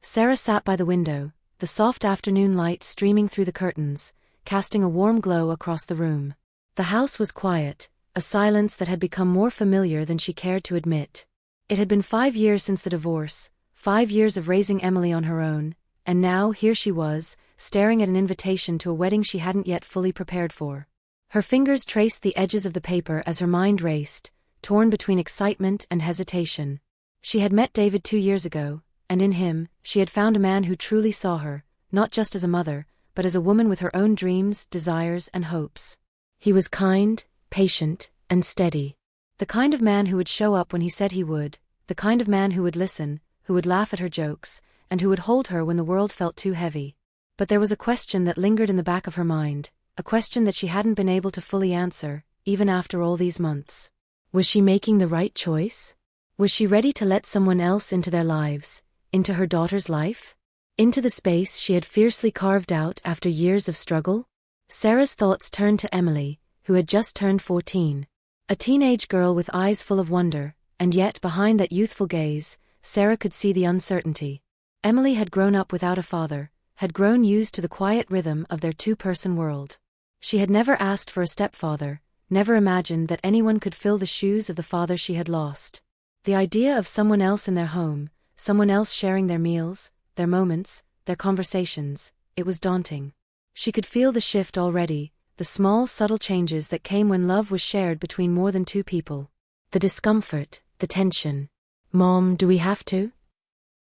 Sarah sat by the window, the soft afternoon light streaming through the curtains, casting a warm glow across the room. The house was quiet, a silence that had become more familiar than she cared to admit. It had been 5 years since the divorce, 5 years of raising Emily on her own, and now here she was, staring at an invitation to a wedding she hadn't yet fully prepared for. Her fingers traced the edges of the paper as her mind raced, torn between excitement and hesitation. She had met David 2 years ago, and in him, she had found a man who truly saw her, not just as a mother, but as a woman with her own dreams, desires, and hopes. He was kind, patient, and steady. The kind of man who would show up when he said he would, the kind of man who would listen, who would laugh at her jokes, and who would hold her when the world felt too heavy. But there was a question that lingered in the back of her mind, a question that she hadn't been able to fully answer, even after all these months. Was she making the right choice? Was she ready to let someone else into their lives, into her daughter's life? Into the space she had fiercely carved out after years of struggle? Sarah's thoughts turned to Emily, who had just turned 14. A teenage girl with eyes full of wonder, and yet behind that youthful gaze, Sarah could see the uncertainty. Emily had grown up without a father, had grown used to the quiet rhythm of their two-person world. She had never asked for a stepfather, never imagined that anyone could fill the shoes of the father she had lost. The idea of someone else in their home, someone else sharing their meals, their moments, their conversations, it was daunting. She could feel the shift already, the small, subtle changes that came when love was shared between more than two people. The discomfort, the tension. "Mom, do we have to?"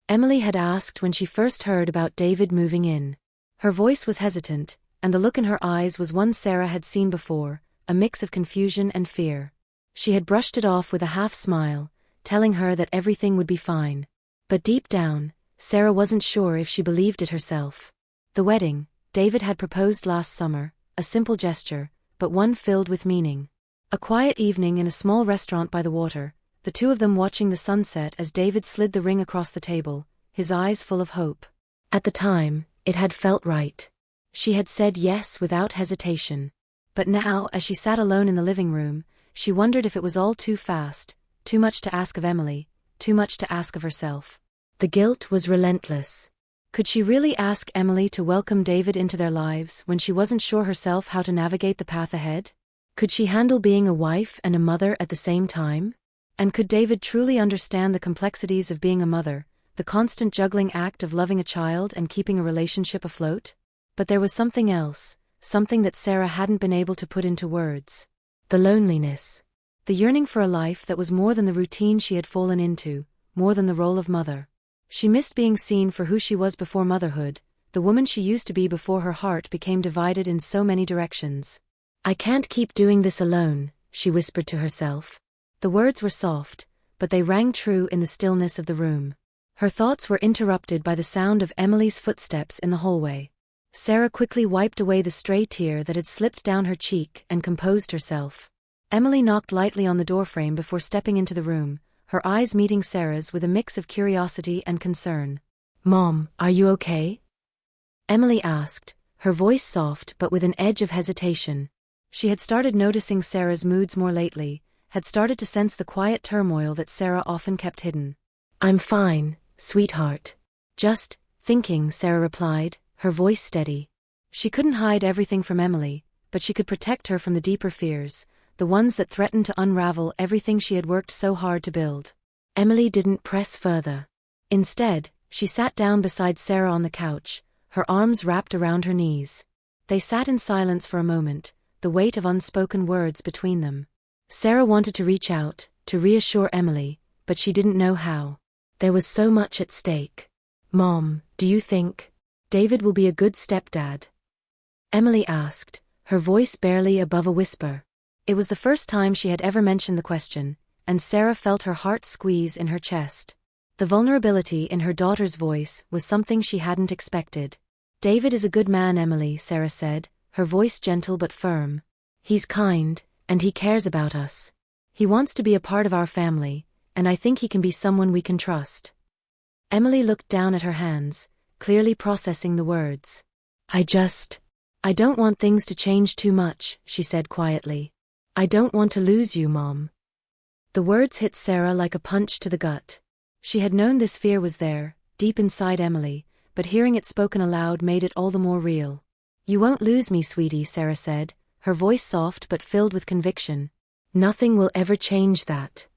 Emily had asked when she first heard about David moving in. Her voice was hesitant, and the look in her eyes was one Sarah had seen before, a mix of confusion and fear. She had brushed it off with a half-smile, telling her that everything would be fine. But deep down, Sarah wasn't sure if she believed it herself. The wedding, David had proposed last summer, a simple gesture, but one filled with meaning. A quiet evening in a small restaurant by the water, the two of them watching the sunset as David slid the ring across the table, his eyes full of hope. At the time, it had felt right. She had said yes without hesitation. But now, as she sat alone in the living room, she wondered if it was all too fast, too much to ask of Emily, too much to ask of herself. The guilt was relentless. Could she really ask Emily to welcome David into their lives when she wasn't sure herself how to navigate the path ahead? Could she handle being a wife and a mother at the same time? And could David truly understand the complexities of being a mother, the constant juggling act of loving a child and keeping a relationship afloat? But there was something else, something that Sarah hadn't been able to put into words. The loneliness. The yearning for a life that was more than the routine she had fallen into, more than the role of mother. She missed being seen for who she was before motherhood, the woman she used to be before her heart became divided in so many directions. "I can't keep doing this alone," she whispered to herself. The words were soft, but they rang true in the stillness of the room. Her thoughts were interrupted by the sound of Emily's footsteps in the hallway. Sarah quickly wiped away the stray tear that had slipped down her cheek and composed herself. Emily knocked lightly on the doorframe before stepping into the room, her eyes meeting Sarah's with a mix of curiosity and concern. "Mom, are you okay?" Emily asked, her voice soft but with an edge of hesitation. She had started noticing Sarah's moods more lately, had started to sense the quiet turmoil that Sarah often kept hidden. "I'm fine, sweetheart. Just thinking," Sarah replied, her voice steady. She couldn't hide everything from Emily, but she could protect her from the deeper fears, the ones that threatened to unravel everything she had worked so hard to build. Emily didn't press further. Instead, she sat down beside Sarah on the couch, her arms wrapped around her knees. They sat in silence for a moment, the weight of unspoken words between them. Sarah wanted to reach out, to reassure Emily, but she didn't know how. There was so much at stake. "Mom, do you think David will be a good stepdad?" Emily asked, her voice barely above a whisper. It was the first time she had ever mentioned the question, and Sarah felt her heart squeeze in her chest. The vulnerability in her daughter's voice was something she hadn't expected. "David is a good man, Emily," Sarah said, her voice gentle but firm. "He's kind, and he cares about us. He wants to be a part of our family, and I think he can be someone we can trust." Emily looked down at her hands, clearly processing the words. I don't want things to change too much," she said quietly. "I don't want to lose you, Mom." The words hit Sarah like a punch to the gut. She had known this fear was there, deep inside Emily, but hearing it spoken aloud made it all the more real. "You won't lose me, sweetie," Sarah said, her voice soft but filled with conviction. "Nothing will ever change that."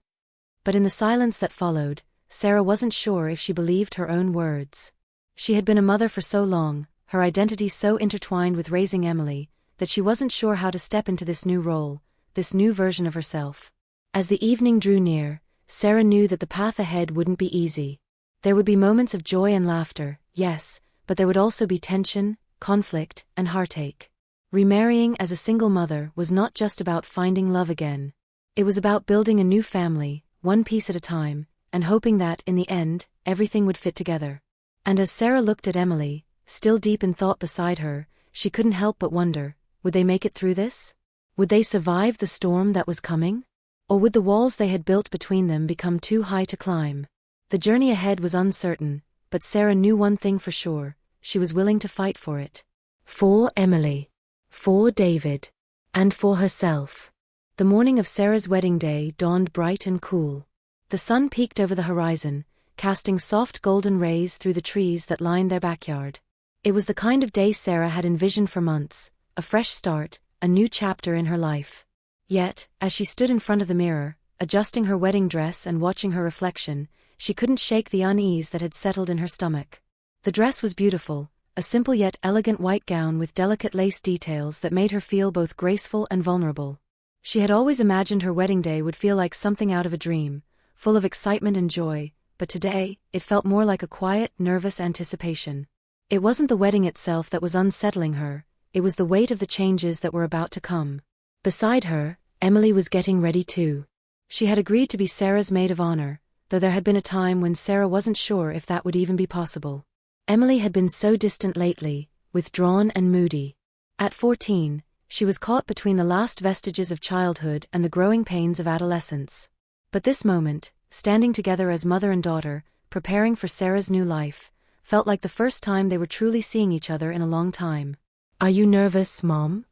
But in the silence that followed, Sarah wasn't sure if she believed her own words. She had been a mother for so long, her identity so intertwined with raising Emily, that she wasn't sure how to step into this new role, this new version of herself. As the evening drew near, Sarah knew that the path ahead wouldn't be easy. There would be moments of joy and laughter, yes, but there would also be tension, conflict, and heartache. Remarrying as a single mother was not just about finding love again. It was about building a new family, one piece at a time, and hoping that, in the end, everything would fit together. And as Sarah looked at Emily, still deep in thought beside her, she couldn't help but wonder, would they make it through this? Would they survive the storm that was coming? Or would the walls they had built between them become too high to climb? The journey ahead was uncertain, but Sarah knew one thing for sure: she was willing to fight for it. For Emily. For David. And for herself. The morning of Sarah's wedding day dawned bright and cool. The sun peeked over the horizon, casting soft golden rays through the trees that lined their backyard. It was the kind of day Sarah had envisioned for months, a fresh start, a new chapter in her life. Yet, as she stood in front of the mirror, adjusting her wedding dress and watching her reflection, she couldn't shake the unease that had settled in her stomach. The dress was beautiful, a simple yet elegant white gown with delicate lace details that made her feel both graceful and vulnerable. She had always imagined her wedding day would feel like something out of a dream, full of excitement and joy, but today, it felt more like a quiet, nervous anticipation. It wasn't the wedding itself that was unsettling her, it was the weight of the changes that were about to come. Beside her, Emily was getting ready too. She had agreed to be Sarah's maid of honor, though there had been a time when Sarah wasn't sure if that would even be possible. Emily had been so distant lately, withdrawn and moody. At 14, she was caught between the last vestiges of childhood and the growing pains of adolescence. But this moment, standing together as mother and daughter, preparing for Sarah's new life, felt like the first time they were truly seeing each other in a long time. "Are you nervous, Mom?"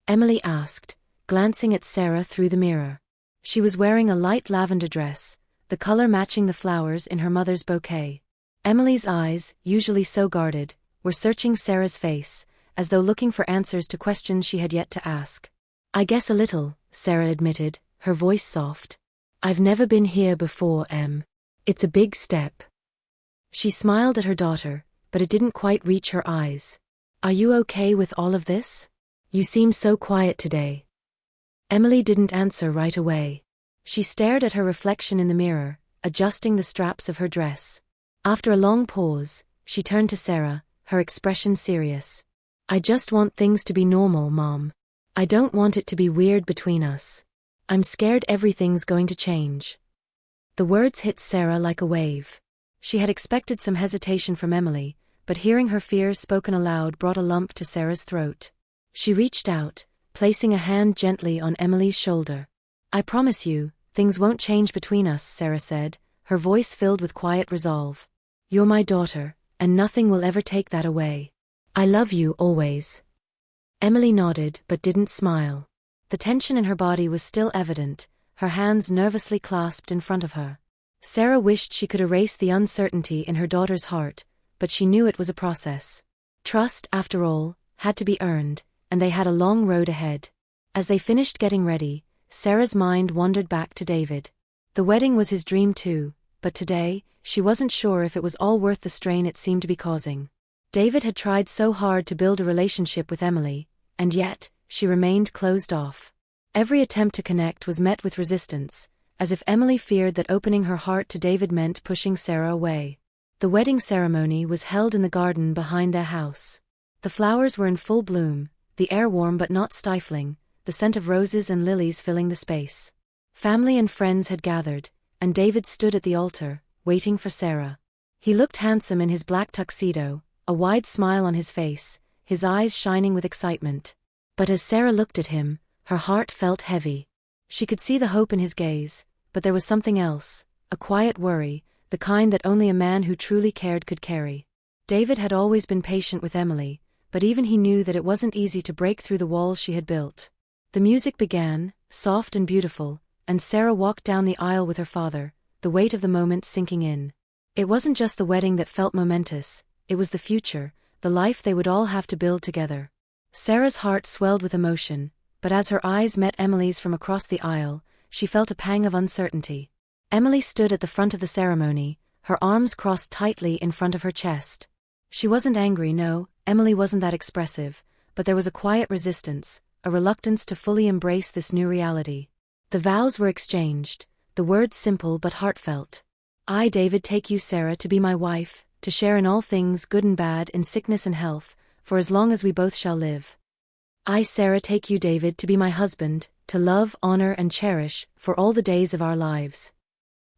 Emily asked, glancing at Sarah through the mirror. She was wearing a light lavender dress, the color matching the flowers in her mother's bouquet. Emily's eyes, usually so guarded, were searching Sarah's face, as though looking for answers to questions she had yet to ask. "I guess a little," Sarah admitted, her voice soft. "I've never been here before, Em. It's a big step." She smiled at her daughter, but it didn't quite reach her eyes. "Are you okay with all of this? You seem so quiet today." Emily didn't answer right away. She stared at her reflection in the mirror, adjusting the straps of her dress. After a long pause, she turned to Sarah, her expression serious. "I just want things to be normal, Mom. I don't want it to be weird between us. I'm scared everything's going to change." The words hit Sarah like a wave. She had expected some hesitation from Emily, but hearing her fears spoken aloud brought a lump to Sarah's throat. She reached out, placing a hand gently on Emily's shoulder. "I promise you, things won't change between us," Sarah said, her voice filled with quiet resolve. "You're my daughter, and nothing will ever take that away. I love you always." Emily nodded but didn't smile. The tension in her body was still evident, her hands nervously clasped in front of her. Sarah wished she could erase the uncertainty in her daughter's heart, but she knew it was a process. Trust, after all, had to be earned, and they had a long road ahead. As they finished getting ready, Sarah's mind wandered back to David. The wedding was his dream too, but today, she wasn't sure if it was all worth the strain it seemed to be causing. David had tried so hard to build a relationship with Emily, and yet, she remained closed off. Every attempt to connect was met with resistance, as if Emily feared that opening her heart to David meant pushing Sarah away. The wedding ceremony was held in the garden behind their house. The flowers were in full bloom, the air warm but not stifling, the scent of roses and lilies filling the space. Family and friends had gathered, and David stood at the altar, waiting for Sarah. He looked handsome in his black tuxedo, a wide smile on his face, his eyes shining with excitement. But as Sarah looked at him, her heart felt heavy. She could see the hope in his gaze, but there was something else, a quiet worry, the kind that only a man who truly cared could carry. David had always been patient with Emily, but even he knew that it wasn't easy to break through the walls she had built. The music began, soft and beautiful, and Sarah walked down the aisle with her father, the weight of the moment sinking in. It wasn't just the wedding that felt momentous, it was the future, the life they would all have to build together. Sarah's heart swelled with emotion, but as her eyes met Emily's from across the aisle, she felt a pang of uncertainty. Emily stood at the front of the ceremony, her arms crossed tightly in front of her chest. She wasn't angry, no, Emily wasn't that expressive, but there was a quiet resistance, a reluctance to fully embrace this new reality. The vows were exchanged, the words simple but heartfelt. I, David, take you, Sarah, to be my wife, to share in all things good and bad, in sickness and health, for as long as we both shall live. I, Sarah, take you, David, to be my husband, to love, honor and cherish, for all the days of our lives.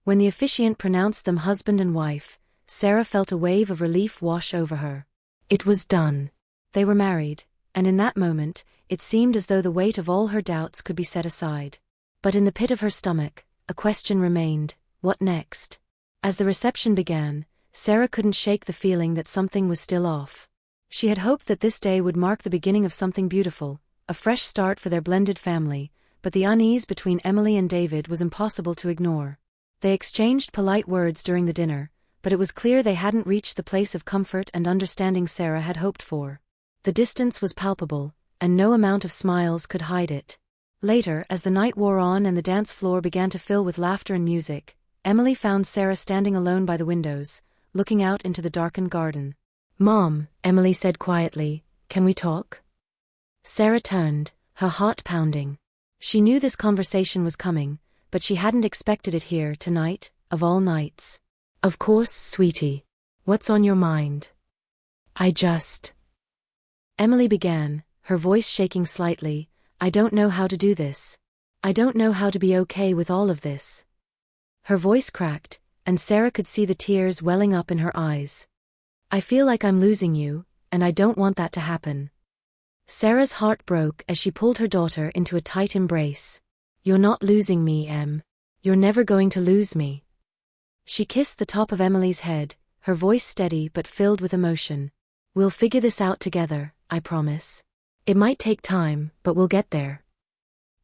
When the officiant pronounced them husband and wife, Sarah felt a wave of relief wash over her. It was done. They were married, and in that moment, it seemed as though the weight of all her doubts could be set aside. But in the pit of her stomach, a question remained: what next? As the reception began, Sarah couldn't shake the feeling that something was still off. She had hoped that this day would mark the beginning of something beautiful, a fresh start for their blended family, but the unease between Emily and David was impossible to ignore. They exchanged polite words during the dinner, but it was clear they hadn't reached the place of comfort and understanding Sarah had hoped for. The distance was palpable, and no amount of smiles could hide it. Later, as the night wore on and the dance floor began to fill with laughter and music, Emily found Sarah standing alone by the windows, looking out into the darkened garden. "Mom," Emily said quietly, "can we talk?" Sarah turned, her heart pounding. She knew this conversation was coming, but she hadn't expected it here tonight, of all nights. "Of course, sweetie. What's on your mind?" Emily began, her voice shaking slightly. "I don't know how to do this. I don't know how to be okay with all of this." Her voice cracked, and Sarah could see the tears welling up in her eyes. "I feel like I'm losing you, and I don't want that to happen." Sarah's heart broke as she pulled her daughter into a tight embrace. "You're not losing me, Em. You're never going to lose me." She kissed the top of Emily's head, her voice steady but filled with emotion. "We'll figure this out together, I promise. It might take time, but we'll get there."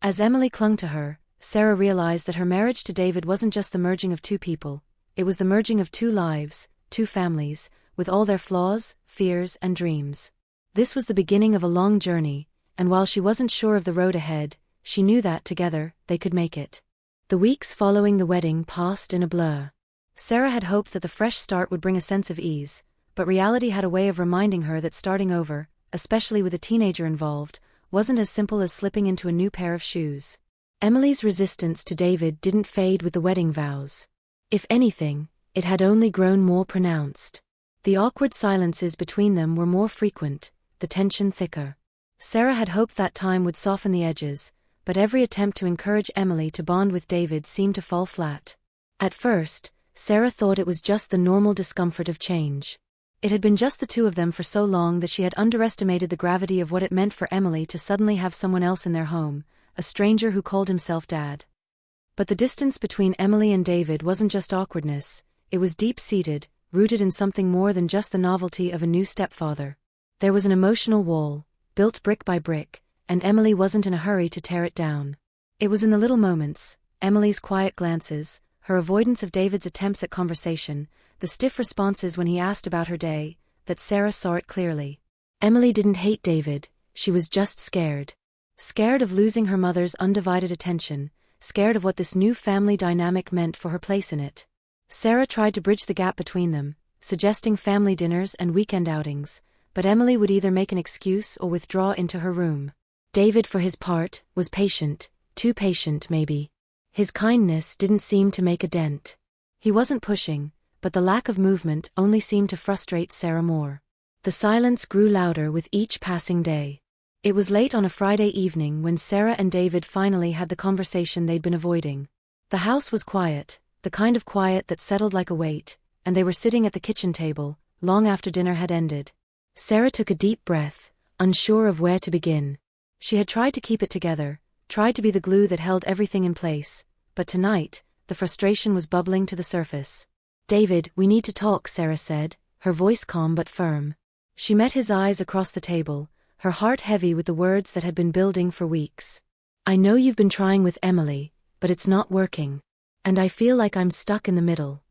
As Emily clung to her, Sarah realized that her marriage to David wasn't just the merging of two people, it was the merging of two lives, two families, with all their flaws, fears, and dreams. This was the beginning of a long journey, and while she wasn't sure of the road ahead, she knew that, together, they could make it. The weeks following the wedding passed in a blur. Sarah had hoped that the fresh start would bring a sense of ease, but reality had a way of reminding her that starting over, especially with a teenager involved, wasn't as simple as slipping into a new pair of shoes. Emily's resistance to David didn't fade with the wedding vows. If anything, it had only grown more pronounced. The awkward silences between them were more frequent, the tension thicker. Sarah had hoped that time would soften the edges, but every attempt to encourage Emily to bond with David seemed to fall flat. At first, Sarah thought it was just the normal discomfort of change. It had been just the two of them for so long that she had underestimated the gravity of what it meant for Emily to suddenly have someone else in their home, a stranger who called himself Dad. But the distance between Emily and David wasn't just awkwardness, it was deep-seated, rooted in something more than just the novelty of a new stepfather. There was an emotional wall, built brick by brick, and Emily wasn't in a hurry to tear it down. It was in the little moments, Emily's quiet glances, her avoidance of David's attempts at conversation, the stiff responses when he asked about her day, that Sarah saw it clearly. Emily didn't hate David, she was just scared. Scared of losing her mother's undivided attention, scared of what this new family dynamic meant for her place in it. Sarah tried to bridge the gap between them, suggesting family dinners and weekend outings, but Emily would either make an excuse or withdraw into her room. David, for his part, was patient, too patient maybe. His kindness didn't seem to make a dent. He wasn't pushing, but the lack of movement only seemed to frustrate Sarah more. The silence grew louder with each passing day. It was late on a Friday evening when Sarah and David finally had the conversation they'd been avoiding. The house was quiet, the kind of quiet that settled like a weight, and they were sitting at the kitchen table, long after dinner had ended. Sarah took a deep breath, unsure of where to begin. She had tried to keep it together, tried to be the glue that held everything in place, but tonight, the frustration was bubbling to the surface. "David, we need to talk," Sarah said, her voice calm but firm. She met his eyes across the table, her heart heavy with the words that had been building for weeks. "I know you've been trying with Emily, but it's not working. And I feel like I'm stuck in the middle."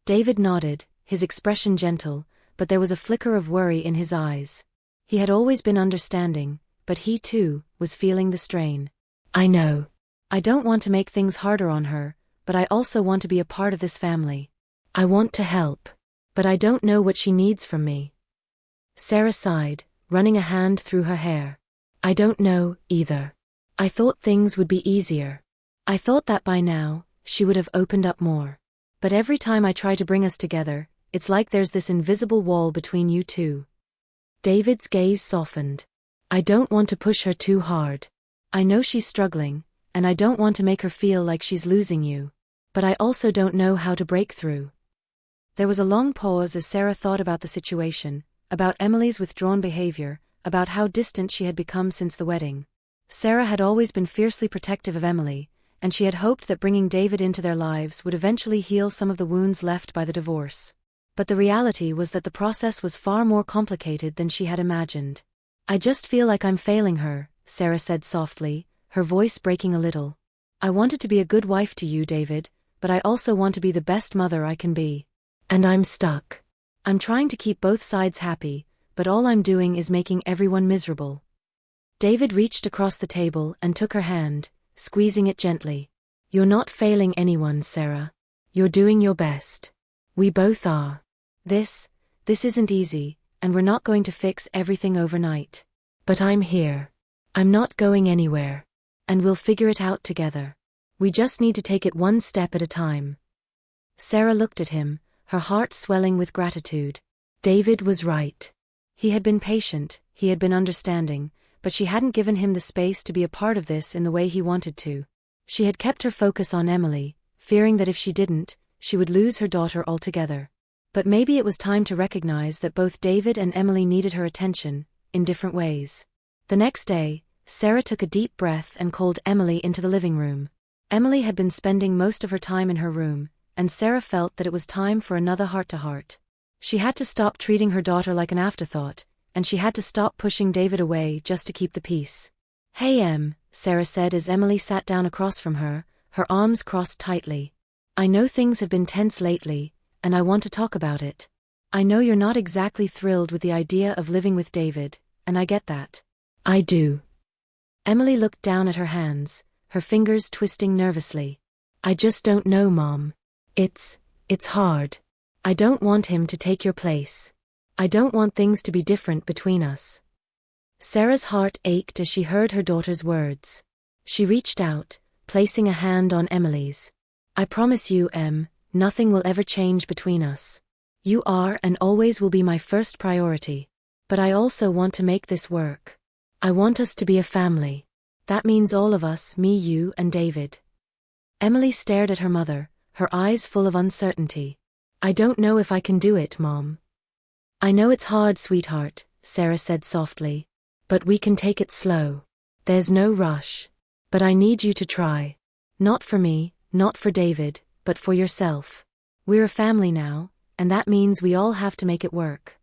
David nodded, his expression gentle, but there was a flicker of worry in his eyes. He had always been understanding, but he too was feeling the strain. I know. I don't want to make things harder on her, but I also want to be a part of this family. I want to help. But I don't know what she needs from me. Sarah sighed, running a hand through her hair. I don't know, either. I thought things would be easier. I thought that by now, she would have opened up more. But every time I try to bring us together, it's like there's this invisible wall between you two. David's gaze softened. I don't want to push her too hard. I know she's struggling, and I don't want to make her feel like she's losing you. But I also don't know how to break through. There was a long pause as Sarah thought about the situation, about Emily's withdrawn behavior, about how distant she had become since the wedding. Sarah had always been fiercely protective of Emily, and she had hoped that bringing David into their lives would eventually heal some of the wounds left by the divorce. But the reality was that the process was far more complicated than she had imagined. I just feel like I'm failing her, Sarah said softly, her voice breaking a little. I wanted to be a good wife to you, David, but I also want to be the best mother I can be. And I'm stuck. I'm trying to keep both sides happy, but all I'm doing is making everyone miserable. David reached across the table and took her hand, squeezing it gently. You're not failing anyone, Sarah. You're doing your best. We both are. This isn't easy, and we're not going to fix everything overnight. But I'm here. I'm not going anywhere. And we'll figure it out together. We just need to take it one step at a time. Sarah looked at him, her heart swelling with gratitude. David was right. He had been patient, he had been understanding, but she hadn't given him the space to be a part of this in the way he wanted to. She had kept her focus on Emily, fearing that if she didn't, she would lose her daughter altogether. But maybe it was time to recognize that both David and Emily needed her attention, in different ways. The next day, Sarah took a deep breath and called Emily into the living room. Emily had been spending most of her time in her room, and Sarah felt that it was time for another heart-to-heart. She had to stop treating her daughter like an afterthought, and she had to stop pushing David away just to keep the peace. Hey Sarah said as Emily sat down across from her, her arms crossed tightly. I know things have been tense lately, and I want to talk about it. I know you're not exactly thrilled with the idea of living with David, and I get that. I do. Emily looked down at her hands, her fingers twisting nervously. I just don't know, Mom. It's hard. I don't want him to take your place. I don't want things to be different between us. Sarah's heart ached as she heard her daughter's words. She reached out, placing a hand on Emily's. I promise you, nothing will ever change between us. You are and always will be my first priority. But I also want to make this work. I want us to be a family. That means all of us, me, you, and David. Emily stared at her mother, her eyes full of uncertainty. I don't know if I can do it, Mom. I know it's hard, sweetheart, Sarah said softly. But we can take it slow. There's no rush. But I need you to try. Not for me, not for David, but for yourself. We're a family now, and that means we all have to make it work.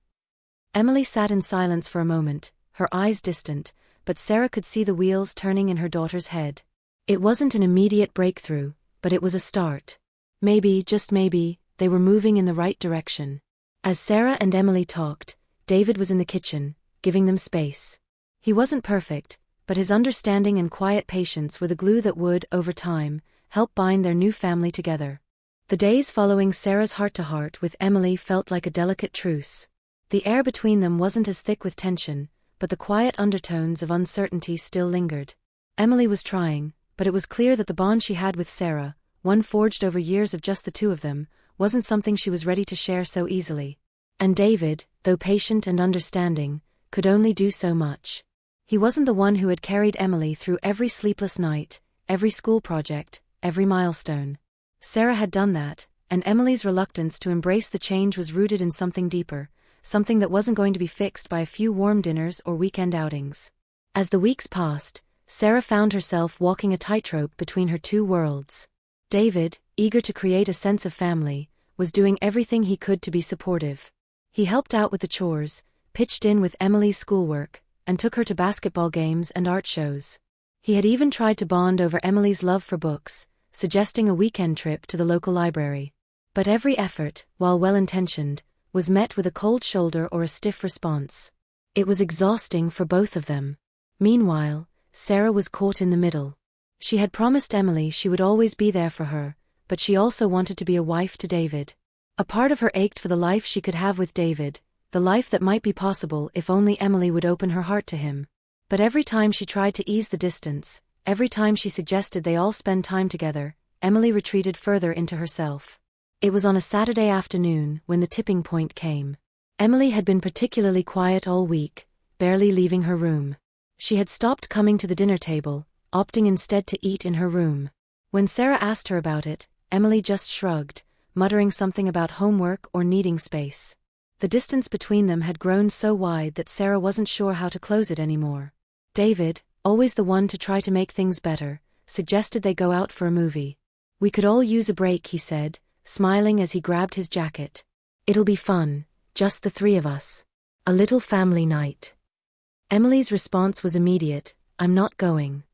Emily sat in silence for a moment, her eyes distant, but Sarah could see the wheels turning in her daughter's head. It wasn't an immediate breakthrough, but it was a start. Maybe, just maybe, they were moving in the right direction. As Sarah and Emily talked, David was in the kitchen, giving them space. He wasn't perfect, but his understanding and quiet patience were the glue that would, over time, help bind their new family together. The days following Sarah's heart-to-heart with Emily felt like a delicate truce. The air between them wasn't as thick with tension, but the quiet undertones of uncertainty still lingered. Emily was trying, but it was clear that the bond she had with Sarah, one forged over years of just the two of them, wasn't something she was ready to share so easily. And David, though patient and understanding, could only do so much. He wasn't the one who had carried Emily through every sleepless night, every school project, every milestone. Sarah had done that, and Emily's reluctance to embrace the change was rooted in something deeper, something that wasn't going to be fixed by a few warm dinners or weekend outings. As the weeks passed, Sarah found herself walking a tightrope between her two worlds. David, eager to create a sense of family, was doing everything he could to be supportive. He helped out with the chores, pitched in with Emily's schoolwork, and took her to basketball games and art shows. He had even tried to bond over Emily's love for books, suggesting a weekend trip to the local library. But every effort, while well-intentioned, was met with a cold shoulder or a stiff response. It was exhausting for both of them. Meanwhile, Sarah was caught in the middle. She had promised Emily she would always be there for her, but she also wanted to be a wife to David. A part of her ached for the life she could have with David, the life that might be possible if only Emily would open her heart to him. But every time she tried to ease the distance, every time she suggested they all spend time together, Emily retreated further into herself. It was on a Saturday afternoon when the tipping point came. Emily had been particularly quiet all week, barely leaving her room. She had stopped coming to the dinner table, opting instead to eat in her room. When Sarah asked her about it, Emily just shrugged, muttering something about homework or needing space. The distance between them had grown so wide that Sarah wasn't sure how to close it anymore. David, always the one to try to make things better, suggested they go out for a movie. "We could all use a break," he said, smiling as he grabbed his jacket. "It'll be fun, just the three of us. A little family night." Emily's response was immediate, "I'm not going."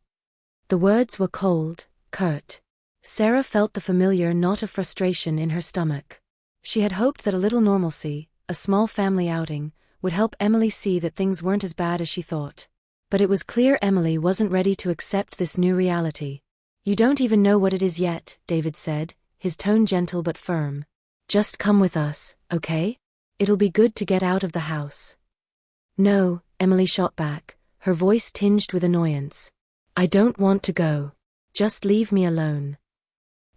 The words were cold, curt. Sarah felt the familiar knot of frustration in her stomach. She had hoped that a little normalcy, a small family outing, would help Emily see that things weren't as bad as she thought. But it was clear Emily wasn't ready to accept this new reality. "You don't even know what it is yet," David said, his tone gentle but firm. "Just come with us, okay? It'll be good to get out of the house." "No," Emily shot back, her voice tinged with annoyance. "I don't want to go. Just leave me alone."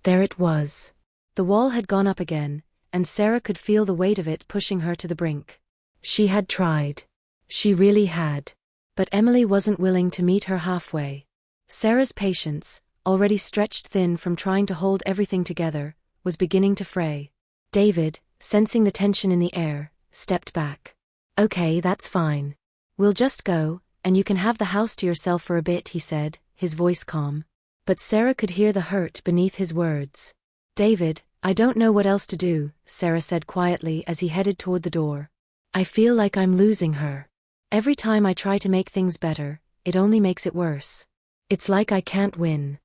There it was. The wall had gone up again, and Sarah could feel the weight of it pushing her to the brink. She had tried. She really had. But Emily wasn't willing to meet her halfway. Sarah's patience, already stretched thin from trying to hold everything together, was beginning to fray. David, sensing the tension in the air, stepped back. "Okay, that's fine. We'll just go, and you can have the house to yourself for a bit," he said, his voice calm. But Sarah could hear the hurt beneath his words. "David, I don't know what else to do," Sarah said quietly as he headed toward the door. "I feel like I'm losing her. Every time I try to make things better, it only makes it worse. It's like I can't win."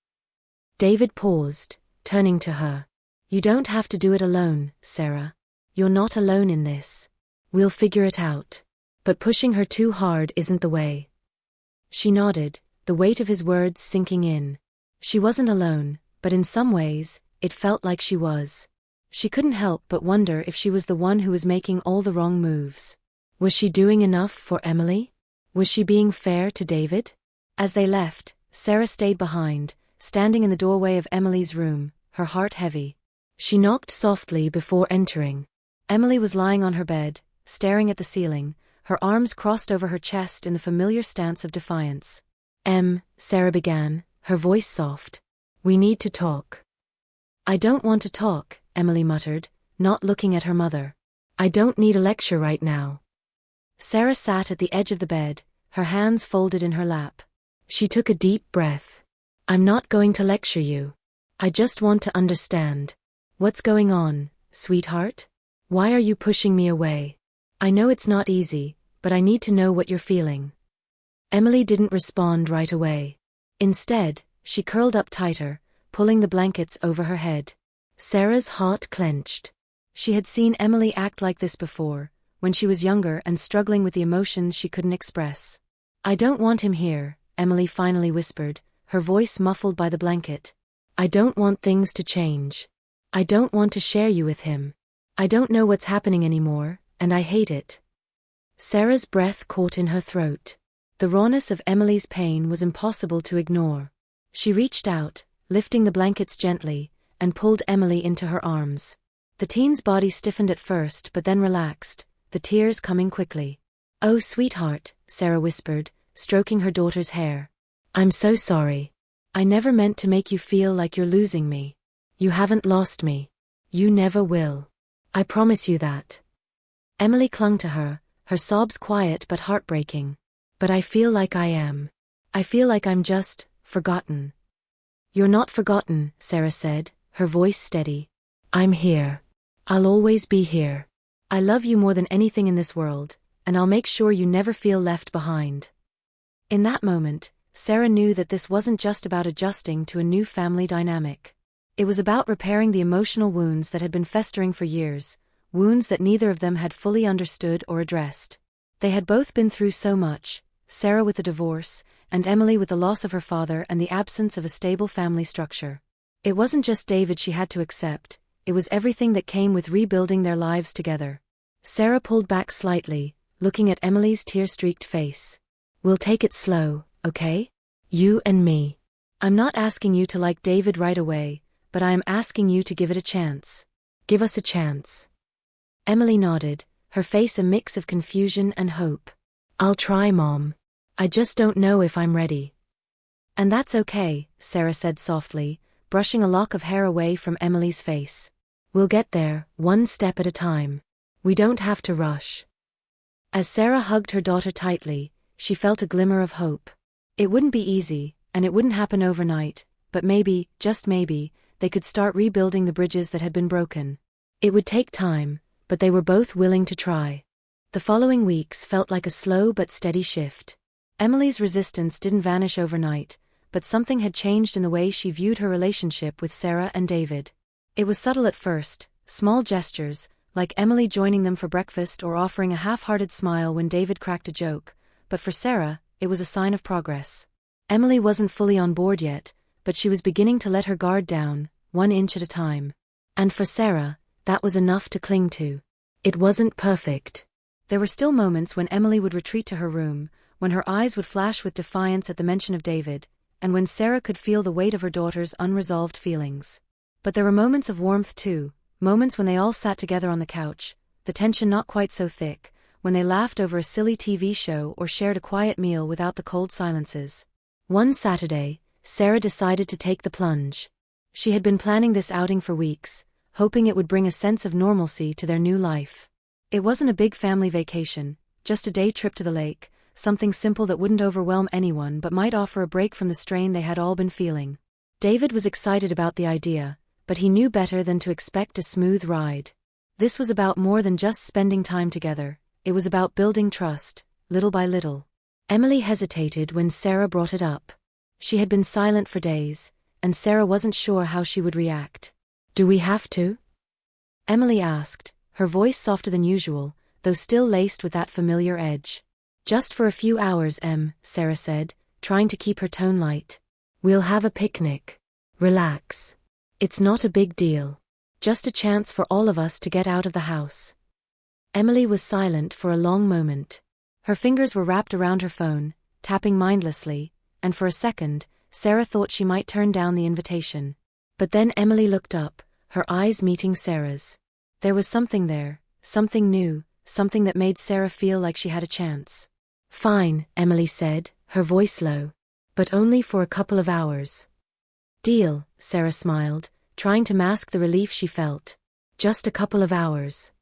David paused, turning to her. "You don't have to do it alone, Sarah. You're not alone in this. We'll figure it out. But pushing her too hard isn't the way." She nodded, the weight of his words sinking in. She wasn't alone, but in some ways, it felt like she was. She couldn't help but wonder if she was the one who was making all the wrong moves. Was she doing enough for Emily? Was she being fair to David? As they left, Sarah stayed behind, standing in the doorway of Emily's room, her heart heavy. She knocked softly before entering. Emily was lying on her bed, staring at the ceiling, her arms crossed over her chest in the familiar stance of defiance. Sarah began, her voice soft. "We need to talk." "I don't want to talk," Emily muttered, not looking at her mother. "I don't need a lecture right now." Sarah sat at the edge of the bed, her hands folded in her lap. She took a deep breath. "I'm not going to lecture you. I just want to understand. What's going on, sweetheart? Why are you pushing me away? I know it's not easy, but I need to know what you're feeling." Emily didn't respond right away. Instead, she curled up tighter, pulling the blankets over her head. Sarah's heart clenched. She had seen Emily act like this before, when she was younger and struggling with the emotions she couldn't express. "I don't want him here," Emily finally whispered, her voice muffled by the blanket. "I don't want things to change. I don't want to share you with him. I don't know what's happening anymore, and I hate it." Sarah's breath caught in her throat. The rawness of Emily's pain was impossible to ignore. She reached out, lifting the blankets gently, and pulled Emily into her arms. The teen's body stiffened at first but then relaxed, the tears coming quickly. "Oh, sweetheart," Sarah whispered, stroking her daughter's hair. "I'm so sorry. I never meant to make you feel like you're losing me. You haven't lost me. You never will. I promise you that." Emily clung to her, her sobs quiet but heartbreaking. "But I feel like I am. I feel like I'm just forgotten." "You're not forgotten," Sarah said, her voice steady. "I'm here. I'll always be here. I love you more than anything in this world, and I'll make sure you never feel left behind." In that moment, Sarah knew that this wasn't just about adjusting to a new family dynamic. It was about repairing the emotional wounds that had been festering for years, wounds that neither of them had fully understood or addressed. They had both been through so much, Sarah with the divorce, and Emily with the loss of her father and the absence of a stable family structure. It wasn't just David she had to accept, it was everything that came with rebuilding their lives together. Sarah pulled back slightly, looking at Emily's tear-streaked face. "We'll take it slow, okay? You and me. I'm not asking you to like David right away, but I am asking you to give it a chance. Give us a chance." Emily nodded, her face a mix of confusion and hope. "I'll try, Mom. I just don't know if I'm ready." "And that's okay," Sarah said softly, brushing a lock of hair away from Emily's face. "We'll get there, one step at a time. We don't have to rush." As Sarah hugged her daughter tightly, she felt a glimmer of hope. It wouldn't be easy, and it wouldn't happen overnight, but maybe, just maybe, they could start rebuilding the bridges that had been broken. It would take time, but they were both willing to try. The following weeks felt like a slow but steady shift. Emily's resistance didn't vanish overnight, but something had changed in the way she viewed her relationship with Sarah and David. It was subtle at first, small gestures, like Emily joining them for breakfast or offering a half-hearted smile when David cracked a joke, but for Sarah, it was a sign of progress. Emily wasn't fully on board yet, but she was beginning to let her guard down, 1 inch at a time. And for Sarah, that was enough to cling to. It wasn't perfect. There were still moments when Emily would retreat to her room, when her eyes would flash with defiance at the mention of David, and when Sarah could feel the weight of her daughter's unresolved feelings. But there were moments of warmth too, moments when they all sat together on the couch, the tension not quite so thick, when they laughed over a silly TV show or shared a quiet meal without the cold silences. One Saturday, Sarah decided to take the plunge. She had been planning this outing for weeks, hoping it would bring a sense of normalcy to their new life. It wasn't a big family vacation, just a day trip to the lake, something simple that wouldn't overwhelm anyone but might offer a break from the strain they had all been feeling. David was excited about the idea, but he knew better than to expect a smooth ride. This was about more than just spending time together, it was about building trust, little by little. Emily hesitated when Sarah brought it up. She had been silent for days, and Sarah wasn't sure how she would react. "Do we have to?" Emily asked, her voice softer than usual, though still laced with that familiar edge. "Just for a few hours, Sarah said, trying to keep her tone light. "We'll have a picnic. Relax. It's not a big deal. Just a chance for all of us to get out of the house." Emily was silent for a long moment. Her fingers were wrapped around her phone, tapping mindlessly, and for a second, Sarah thought she might turn down the invitation. But then Emily looked up, her eyes meeting Sarah's. There was something there, something new, something that made Sarah feel like she had a chance. "Fine," Emily said, her voice low. "But only for a couple of hours." "Deal," Sarah smiled, trying to mask the relief she felt. "Just a couple of hours."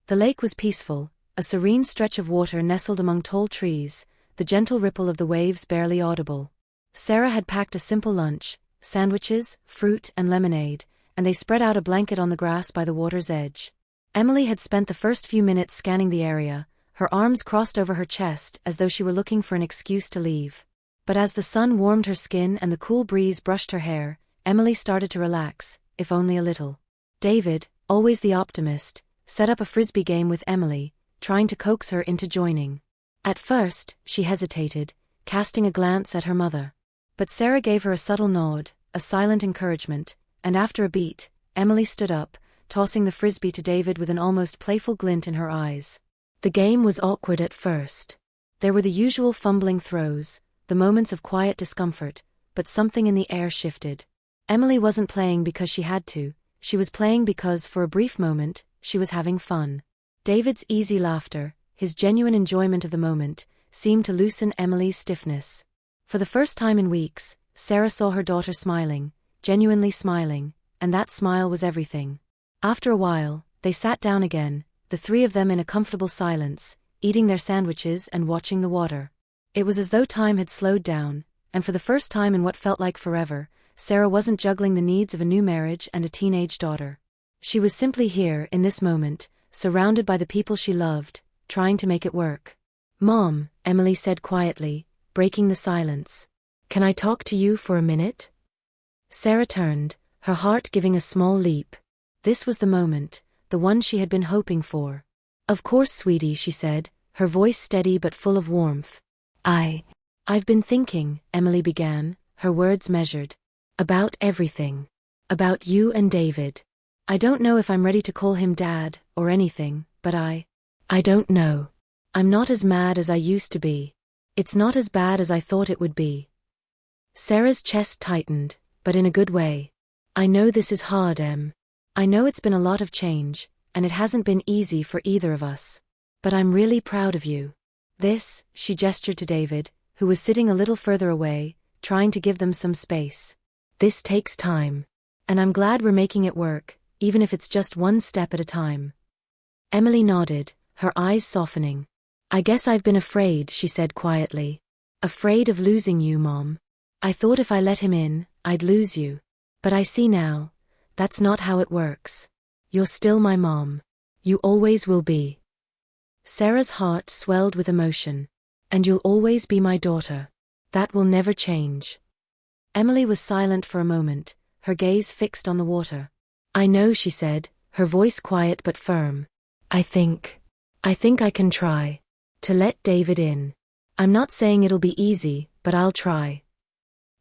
The lake was peaceful, a serene stretch of water nestled among tall trees, the gentle ripple of the waves barely audible. Sarah had packed a simple lunch, sandwiches, fruit, and lemonade, and they spread out a blanket on the grass by the water's edge. Emily had spent the first few minutes scanning the area, her arms crossed over her chest as though she were looking for an excuse to leave. But as the sun warmed her skin and the cool breeze brushed her hair, Emily started to relax, if only a little. David, always the optimist, set up a frisbee game with Emily, trying to coax her into joining. At first, she hesitated, casting a glance at her mother. But Sarah gave her a subtle nod, a silent encouragement, and after a beat, Emily stood up, tossing the frisbee to David with an almost playful glint in her eyes. The game was awkward at first. There were the usual fumbling throws, the moments of quiet discomfort, but something in the air shifted. Emily wasn't playing because she had to, she was playing because, for a brief moment, she was having fun. David's easy laughter, his genuine enjoyment of the moment, seemed to loosen Emily's stiffness. For the first time in weeks, Sarah saw her daughter smiling, genuinely smiling, and that smile was everything. After a while, they sat down again, the three of them in a comfortable silence, eating their sandwiches and watching the water. It was as though time had slowed down, and for the first time in what felt like forever, Sarah wasn't juggling the needs of a new marriage and a teenage daughter. She was simply here, in this moment, surrounded by the people she loved, trying to make it work. "Mom," Emily said quietly, breaking the silence. "Can I talk to you for a minute?" Sarah turned, her heart giving a small leap. This was the moment, the one she had been hoping for. "Of course, sweetie," she said, her voice steady but full of warmth. I've been thinking," Emily began, her words measured. "About everything. About you and David. I don't know if I'm ready to call him Dad, or anything, but I don't know. I'm not as mad as I used to be. It's not as bad as I thought it would be." Sarah's chest tightened, but in a good way. "I know this is hard, Em. I know it's been a lot of change, and it hasn't been easy for either of us. But I'm really proud of you. This," she gestured to David, who was sitting a little further away, trying to give them some space. "This takes time. And I'm glad we're making it work, even if it's just one step at a time." Emily nodded, her eyes softening. "I guess I've been afraid," she said quietly. "Afraid of losing you, Mom. I thought if I let him in, I'd lose you. But I see now, that's not how it works. You're still my mom. You always will be." Sarah's heart swelled with emotion. "And you'll always be my daughter. That will never change." Emily was silent for a moment, her gaze fixed on the water. "I know," she said, her voice quiet but firm. I think I can try to let David in. I'm not saying it'll be easy, but I'll try."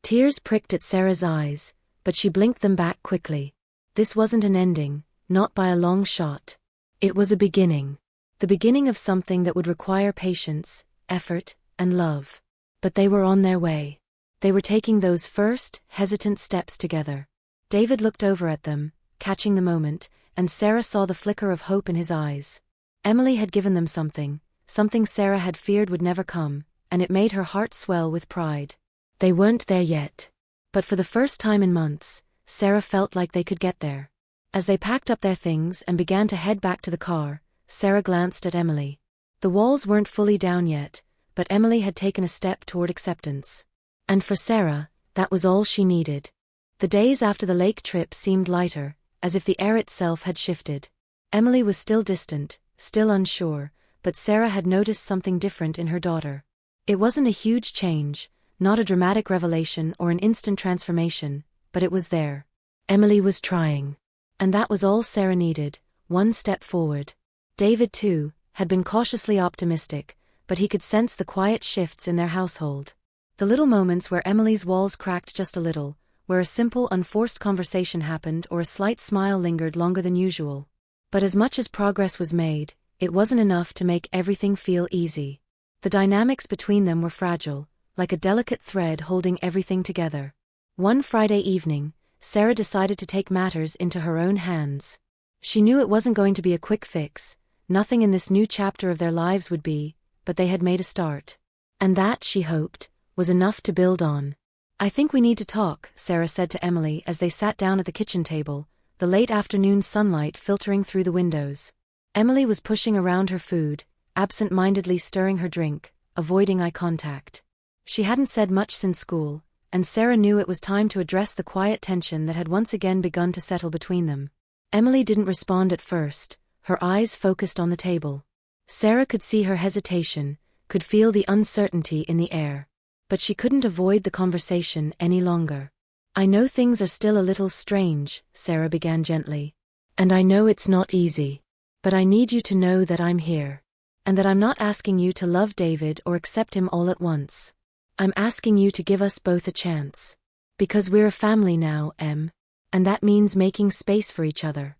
Tears pricked at Sarah's eyes, but she blinked them back quickly. This wasn't an ending, not by a long shot. It was a beginning. The beginning of something that would require patience, effort, and love. But they were on their way. They were taking those first, hesitant steps together. David looked over at them, catching the moment, and Sarah saw the flicker of hope in his eyes. Emily had given them something Sarah had feared would never come, and it made her heart swell with pride. They weren't there yet. But for the first time in months, Sarah felt like they could get there. As they packed up their things and began to head back to the car, Sarah glanced at Emily. The walls weren't fully down yet, but Emily had taken a step toward acceptance. And for Sarah, that was all she needed. The days after the lake trip seemed lighter, as if the air itself had shifted. Emily was still distant, still unsure, but Sarah had noticed something different in her daughter. It wasn't a huge change, not a dramatic revelation or an instant transformation, but it was there. Emily was trying. And that was all Sarah needed, one step forward. David, too, had been cautiously optimistic, but he could sense the quiet shifts in their household. The little moments where Emily's walls cracked just a little, where a simple, unforced conversation happened or a slight smile lingered longer than usual. But as much as progress was made, it wasn't enough to make everything feel easy. The dynamics between them were fragile, like a delicate thread holding everything together. One Friday evening, Sarah decided to take matters into her own hands. She knew it wasn't going to be a quick fix, nothing in this new chapter of their lives would be, but they had made a start. And that, she hoped, was enough to build on. "I think we need to talk," Sarah said to Emily as they sat down at the kitchen table, the late afternoon sunlight filtering through the windows. Emily was pushing around her food, absent-mindedly stirring her drink, avoiding eye contact. She hadn't said much since school, and Sarah knew it was time to address the quiet tension that had once again begun to settle between them. Emily didn't respond at first, her eyes focused on the table. Sarah could see her hesitation, could feel the uncertainty in the air. But she couldn't avoid the conversation any longer. "I know things are still a little strange," Sarah began gently. "And I know it's not easy. But I need you to know that I'm here. And that I'm not asking you to love David or accept him all at once. I'm asking you to give us both a chance. Because we're a family now, Em. And that means making space for each other."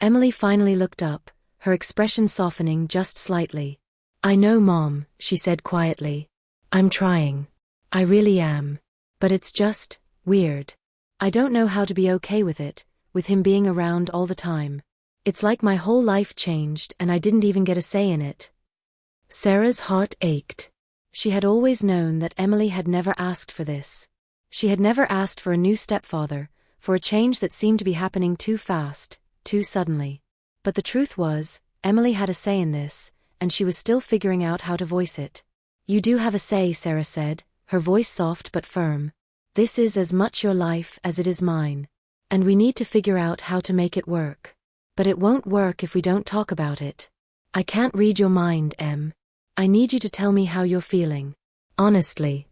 Emily finally looked up, her expression softening just slightly. "I know, Mom," she said quietly. "I'm trying. I really am. But it's just weird. I don't know how to be okay with it, with him being around all the time. It's like my whole life changed and I didn't even get a say in it." Sarah's heart ached. She had always known that Emily had never asked for this. She had never asked for a new stepfather, for a change that seemed to be happening too fast, too suddenly. But the truth was, Emily had a say in this, and she was still figuring out how to voice it. "You do have a say," Sarah said, her voice soft but firm. "This is as much your life as it is mine. And we need to figure out how to make it work. But it won't work if we don't talk about it. I can't read your mind, Em. I need you to tell me how you're feeling. Honestly."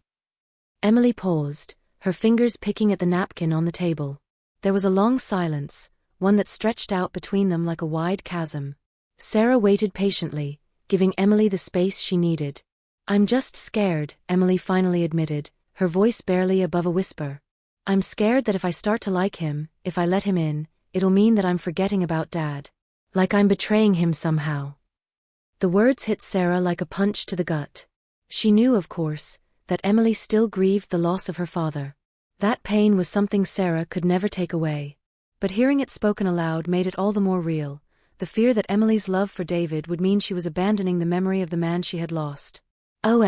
Emily paused, her fingers picking at the napkin on the table. There was a long silence, one that stretched out between them like a wide chasm. Sarah waited patiently, giving Emily the space she needed. "I'm just scared," Emily finally admitted, her voice barely above a whisper. "I'm scared that if I start to like him, if I let him in, it'll mean that I'm forgetting about Dad. Like I'm betraying him somehow." The words hit Sarah like a punch to the gut. She knew, of course, that Emily still grieved the loss of her father. That pain was something Sarah could never take away. But hearing it spoken aloud made it all the more real, the fear that Emily's love for David would mean she was abandoning the memory of the man she had lost. "Oh,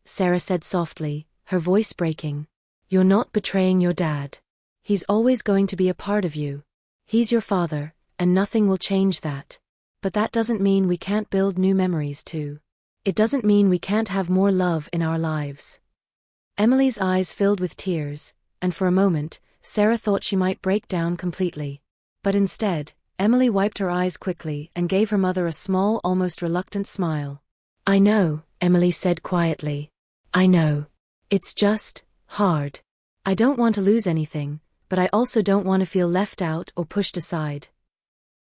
Sarah said softly, her voice breaking. "You're not betraying your dad. He's always going to be a part of you. He's your father, and nothing will change that. But that doesn't mean we can't build new memories too. It doesn't mean we can't have more love in our lives." Emily's eyes filled with tears, and for a moment, Sarah thought she might break down completely. But instead, Emily wiped her eyes quickly and gave her mother a small, almost reluctant smile. "I know," Emily said quietly. "I know. It's just hard. I don't want to lose anything, but I also don't want to feel left out or pushed aside."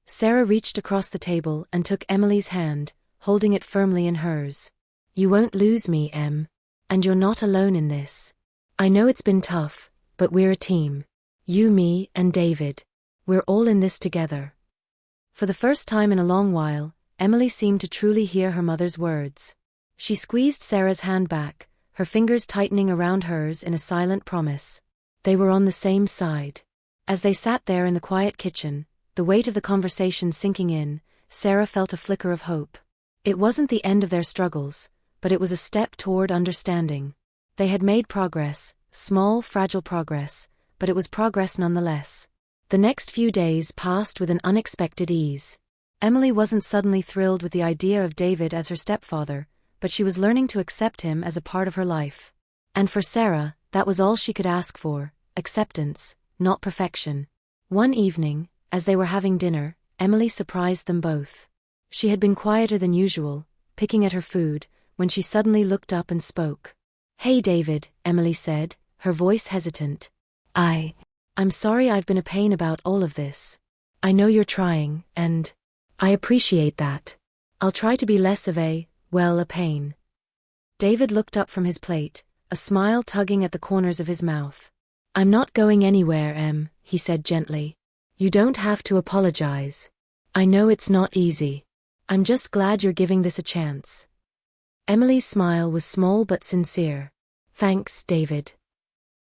Sarah reached across the table and took Emily's hand, holding it firmly in hers. "You won't lose me, Em. And you're not alone in this. I know it's been tough, but we're a team. You, me, and David. We're all in this together." For the first time in a long while, Emily seemed to truly hear her mother's words. She squeezed Sarah's hand back, her fingers tightening around hers in a silent promise. They were on the same side. As they sat there in the quiet kitchen, the weight of the conversation sinking in, Sarah felt a flicker of hope. It wasn't the end of their struggles, but it was a step toward understanding. They had made progress, small, fragile progress, but it was progress nonetheless. The next few days passed with an unexpected ease. Emily wasn't suddenly thrilled with the idea of David as her stepfather, but she was learning to accept him as a part of her life. And for Sarah, that was all she could ask for, acceptance, not perfection. One evening, as they were having dinner, Emily surprised them both. She had been quieter than usual, picking at her food, when she suddenly looked up and spoke. "Hey David," Emily said, her voice hesitant. I'm sorry I've been a pain about all of this. I know you're trying, and I appreciate that. I'll try to be less of a pain." David looked up from his plate, a smile tugging at the corners of his mouth. "I'm not going anywhere, Em," he said gently. "You don't have to apologize. I know it's not easy. I'm just glad you're giving this a chance." Emily's smile was small but sincere. "Thanks, David."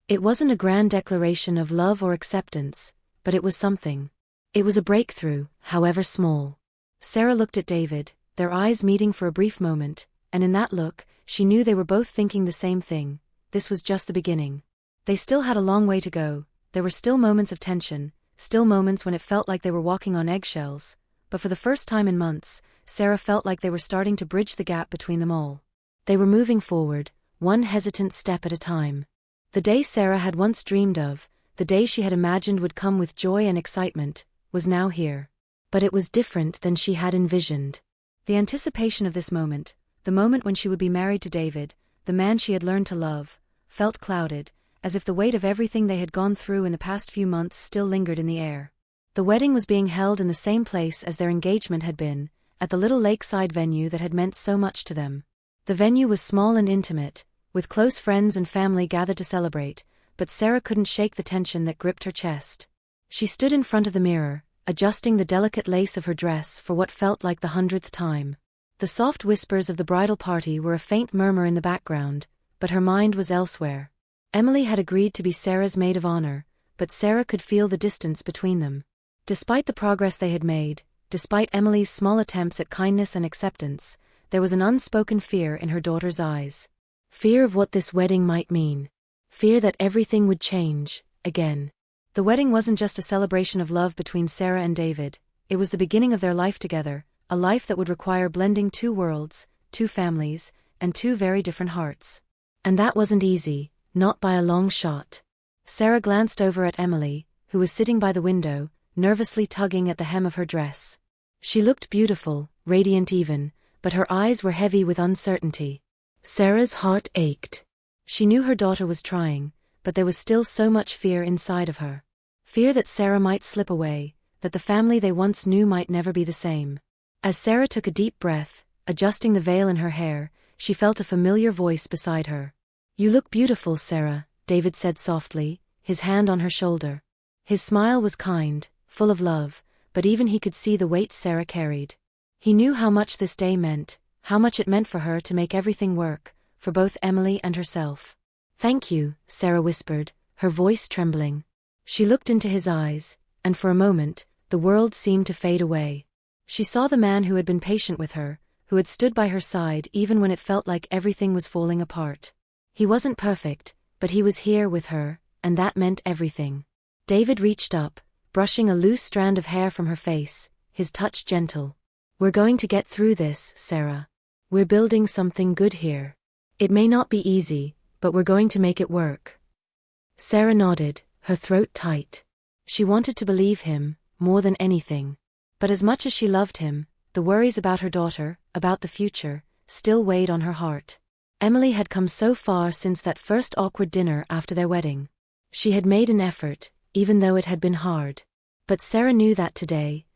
It wasn't a grand declaration of love or acceptance, but it was something. It was a breakthrough, however small. Sarah looked at David, their eyes meeting for a brief moment, and in that look, she knew they were both thinking the same thing. This was just the beginning. They still had a long way to go. There were still moments of tension, still moments when it felt like they were walking on eggshells, but for the first time in months, Sarah felt like they were starting to bridge the gap between them all. They were moving forward, one hesitant step at a time. The day Sarah had once dreamed of, the day she had imagined would come with joy and excitement, was now here. But it was different than she had envisioned. The anticipation of this moment, the moment when she would be married to David, the man she had learned to love, felt clouded, as if the weight of everything they had gone through in the past few months still lingered in the air. The wedding was being held in the same place as their engagement had been, at the little lakeside venue that had meant so much to them. The venue was small and intimate, with close friends and family gathered to celebrate, but Sarah couldn't shake the tension that gripped her chest. She stood in front of the mirror, adjusting the delicate lace of her dress for what felt like the 100th time. The soft whispers of the bridal party were a faint murmur in the background, but her mind was elsewhere. Emily had agreed to be Sarah's maid of honor, but Sarah could feel the distance between them. Despite the progress they had made, despite Emily's small attempts at kindness and acceptance, there was an unspoken fear in her daughter's eyes. Fear of what this wedding might mean. Fear that everything would change, again. The wedding wasn't just a celebration of love between Sarah and David, it was the beginning of their life together, a life that would require blending two worlds, two families, and two very different hearts. And that wasn't easy, not by a long shot. Sarah glanced over at Emily, who was sitting by the window, nervously tugging at the hem of her dress. She looked beautiful, radiant even, but her eyes were heavy with uncertainty. Sarah's heart ached. She knew her daughter was trying, but there was still so much fear inside of her. Fear that Sarah might slip away, that the family they once knew might never be the same. As Sarah took a deep breath, adjusting the veil in her hair, she felt a familiar voice beside her. "You look beautiful, Sarah," David said softly, his hand on her shoulder. His smile was kind, full of love, but even he could see the weight Sarah carried. He knew how much this day meant, how much it meant for her to make everything work, for both Emily and herself. "Thank you," Sarah whispered, her voice trembling. She looked into his eyes, and for a moment, the world seemed to fade away. She saw the man who had been patient with her, who had stood by her side even when it felt like everything was falling apart. He wasn't perfect, but he was here with her, and that meant everything. David reached up, brushing a loose strand of hair from her face, his touch gentle. "We're going to get through this, Sarah. We're building something good here. It may not be easy, but we're going to make it work." Sarah nodded, her throat tight. She wanted to believe him, more than anything. But as much as she loved him, the worries about her daughter, about the future, still weighed on her heart. Emily had come so far since that first awkward dinner after their wedding. She had made an effort, even though it had been hard. But Sarah knew that today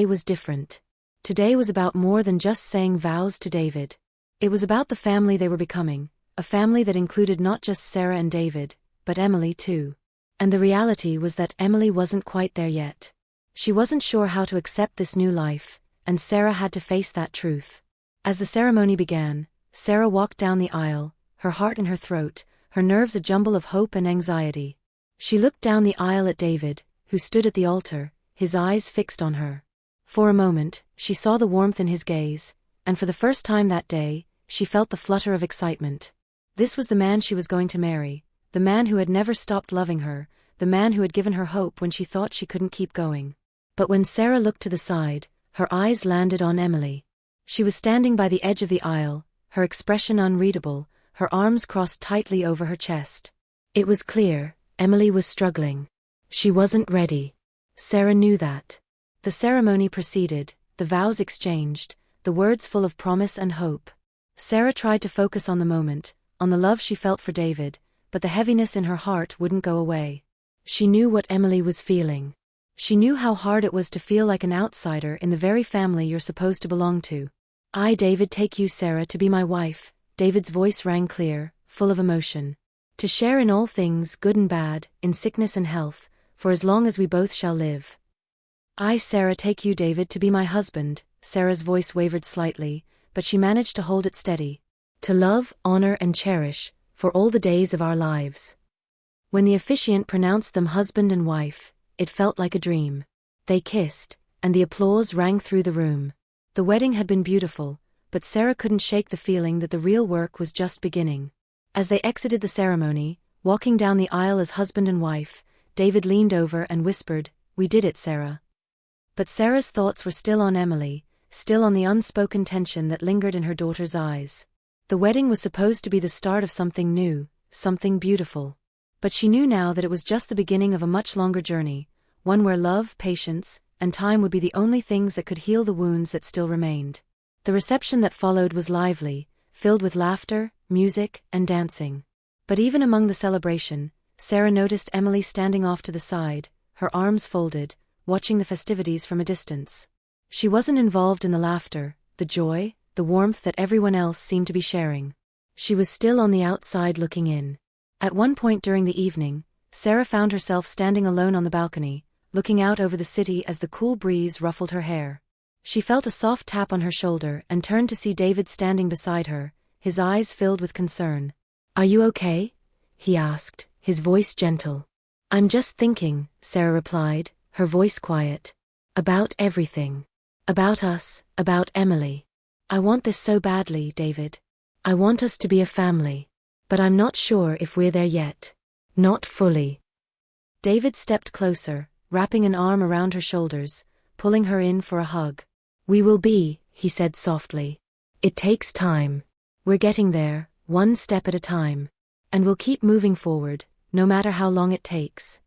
was different. Today was about more than just saying vows to David. It was about the family they were becoming, a family that included not just Sarah and David, but Emily too. And the reality was that Emily wasn't quite there yet. She wasn't sure how to accept this new life, and Sarah had to face that truth. As the ceremony began, Sarah walked down the aisle, her heart in her throat, her nerves a jumble of hope and anxiety. She looked down the aisle at David, who stood at the altar, his eyes fixed on her. For a moment, she saw the warmth in his gaze, and for the first time that day, she felt the flutter of excitement. This was the man she was going to marry, the man who had never stopped loving her, the man who had given her hope when she thought she couldn't keep going. But when Sarah looked to the side, her eyes landed on Emily. She was standing by the edge of the aisle, her expression unreadable, her arms crossed tightly over her chest. It was clear, Emily was struggling. She wasn't ready. Sarah knew that. The ceremony proceeded, the vows exchanged, the words full of promise and hope. Sarah tried to focus on the moment, on the love she felt for David, but the heaviness in her heart wouldn't go away. She knew what Emily was feeling. She knew how hard it was to feel like an outsider in the very family you're supposed to belong to. "I, David, take you, Sarah, to be my wife," David's voice rang clear, full of emotion. "To share in all things, good and bad, in sickness and health, for as long as we both shall live. I, Sarah, take you, David, to be my husband," Sarah's voice wavered slightly, but she managed to hold it steady. "To love, honor and cherish, for all the days of our lives." When the officiant pronounced them husband and wife, it felt like a dream. They kissed, and the applause rang through the room. The wedding had been beautiful, but Sarah couldn't shake the feeling that the real work was just beginning. As they exited the ceremony, walking down the aisle as husband and wife, David leaned over and whispered, "We did it, Sarah." But Sarah's thoughts were still on Emily, still on the unspoken tension that lingered in her daughter's eyes. The wedding was supposed to be the start of something new, something beautiful. But she knew now that it was just the beginning of a much longer journey, one where love, patience, and time would be the only things that could heal the wounds that still remained. The reception that followed was lively, filled with laughter, music, and dancing. But even among the celebration, Sarah noticed Emily standing off to the side, her arms folded, watching the festivities from a distance. She wasn't involved in the laughter, the joy, the warmth that everyone else seemed to be sharing. She was still on the outside looking in. At one point during the evening, Sarah found herself standing alone on the balcony, looking out over the city as the cool breeze ruffled her hair. She felt a soft tap on her shoulder and turned to see David standing beside her, his eyes filled with concern. "Are you okay?" he asked, his voice gentle. "I'm just thinking," Sarah replied, her voice quiet. "About everything. About us, about Emily. I want this so badly, David. I want us to be a family. But I'm not sure if we're there yet. Not fully." David stepped closer, wrapping an arm around her shoulders, pulling her in for a hug. "We will be," he said softly. "It takes time. We're getting there, one step at a time. And we'll keep moving forward, no matter how long it takes."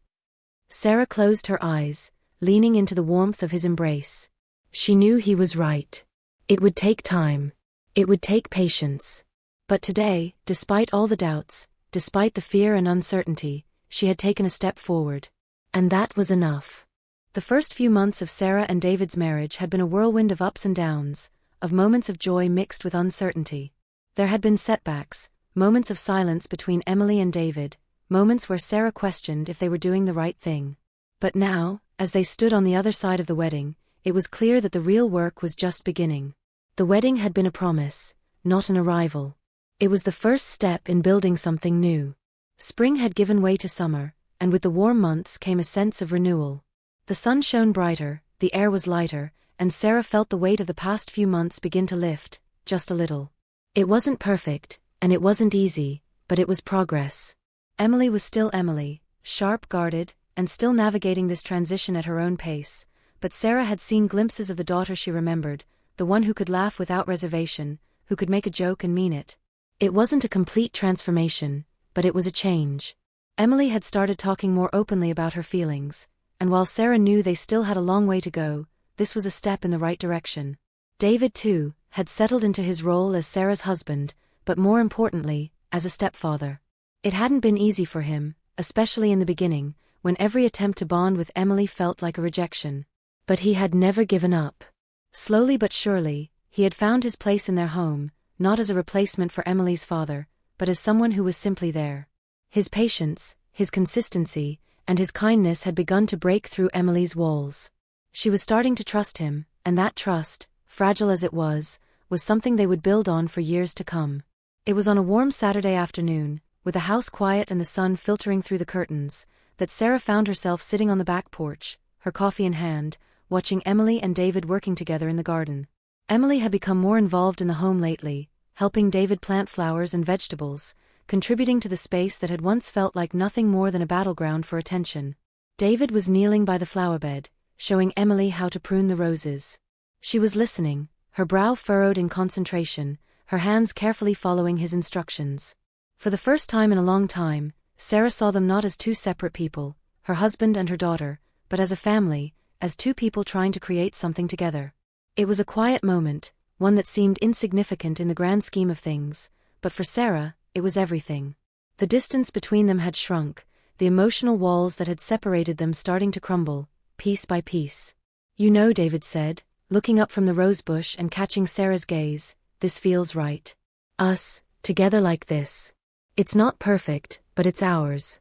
Sarah closed her eyes, leaning into the warmth of his embrace. She knew he was right. It would take time. It would take patience. But today, despite all the doubts, despite the fear and uncertainty, she had taken a step forward. And that was enough. The first few months of Sarah and David's marriage had been a whirlwind of ups and downs, of moments of joy mixed with uncertainty. There had been setbacks, moments of silence between Emily and David, moments where Sarah questioned if they were doing the right thing. But now, as they stood on the other side of the wedding, it was clear that the real work was just beginning. The wedding had been a promise, not an arrival. It was the first step in building something new. Spring had given way to summer, and with the warm months came a sense of renewal. The sun shone brighter, the air was lighter, and Sarah felt the weight of the past few months begin to lift, just a little. It wasn't perfect, and it wasn't easy, but it was progress. Emily was still Emily, sharp-guarded, and still navigating this transition at her own pace, but Sarah had seen glimpses of the daughter she remembered, the one who could laugh without reservation, who could make a joke and mean it. It wasn't a complete transformation, but it was a change. Emily had started talking more openly about her feelings, and while Sarah knew they still had a long way to go, this was a step in the right direction. David, too, had settled into his role as Sarah's husband, but more importantly, as a stepfather. It hadn't been easy for him, especially in the beginning, when every attempt to bond with Emily felt like a rejection. But he had never given up. Slowly but surely, he had found his place in their home, not as a replacement for Emily's father, but as someone who was simply there. His patience, his consistency, and his kindness had begun to break through Emily's walls. She was starting to trust him, and that trust, fragile as it was something they would build on for years to come. It was on a warm Saturday afternoon, with the house quiet and the sun filtering through the curtains, that Sarah found herself sitting on the back porch, her coffee in hand, watching Emily and David working together in the garden. Emily had become more involved in the home lately, helping David plant flowers and vegetables, contributing to the space that had once felt like nothing more than a battleground for attention. David was kneeling by the flowerbed, showing Emily how to prune the roses. She was listening, her brow furrowed in concentration, her hands carefully following his instructions. For the first time in a long time, Sarah saw them not as two separate people, her husband and her daughter, but as a family, as two people trying to create something together. It was a quiet moment, one that seemed insignificant in the grand scheme of things, but for Sarah, it was everything. The distance between them had shrunk, the emotional walls that had separated them starting to crumble, piece by piece. "You know," David said, looking up from the rosebush and catching Sarah's gaze, "this feels right. Us, together like this. It's not perfect, but it's ours."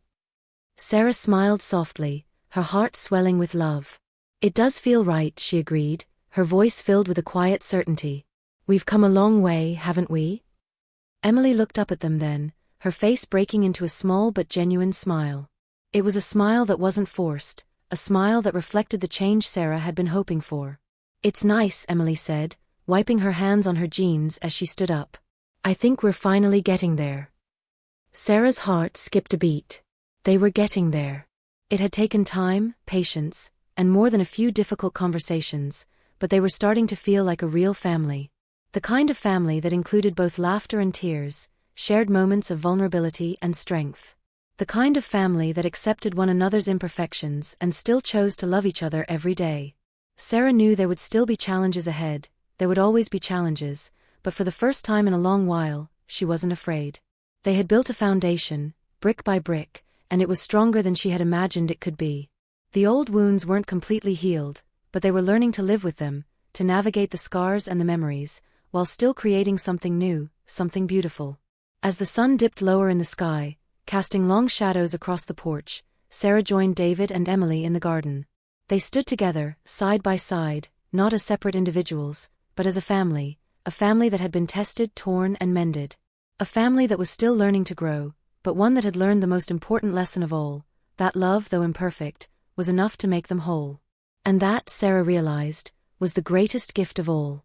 Sarah smiled softly, her heart swelling with love. "It does feel right," she agreed, her voice filled with a quiet certainty. "We've come a long way, haven't we?" Emily looked up at them then, her face breaking into a small but genuine smile. It was a smile that wasn't forced, a smile that reflected the change Sarah had been hoping for. "It's nice," Emily said, wiping her hands on her jeans as she stood up. "I think we're finally getting there." Sarah's heart skipped a beat. They were getting there. It had taken time, patience, and more than a few difficult conversations, but they were starting to feel like a real family. The kind of family that included both laughter and tears, shared moments of vulnerability and strength. The kind of family that accepted one another's imperfections and still chose to love each other every day. Sarah knew there would still be challenges ahead, there would always be challenges, but for the first time in a long while, she wasn't afraid. They had built a foundation, brick by brick, and it was stronger than she had imagined it could be. The old wounds weren't completely healed, but they were learning to live with them, to navigate the scars and the memories, while still creating something new, something beautiful. As the sun dipped lower in the sky, casting long shadows across the porch, Sarah joined David and Emily in the garden. They stood together, side by side, not as separate individuals, but as a family that had been tested, torn, and mended. A family that was still learning to grow, but one that had learned the most important lesson of all, that love, though imperfect, was enough to make them whole. And that, Sarah realized, was the greatest gift of all.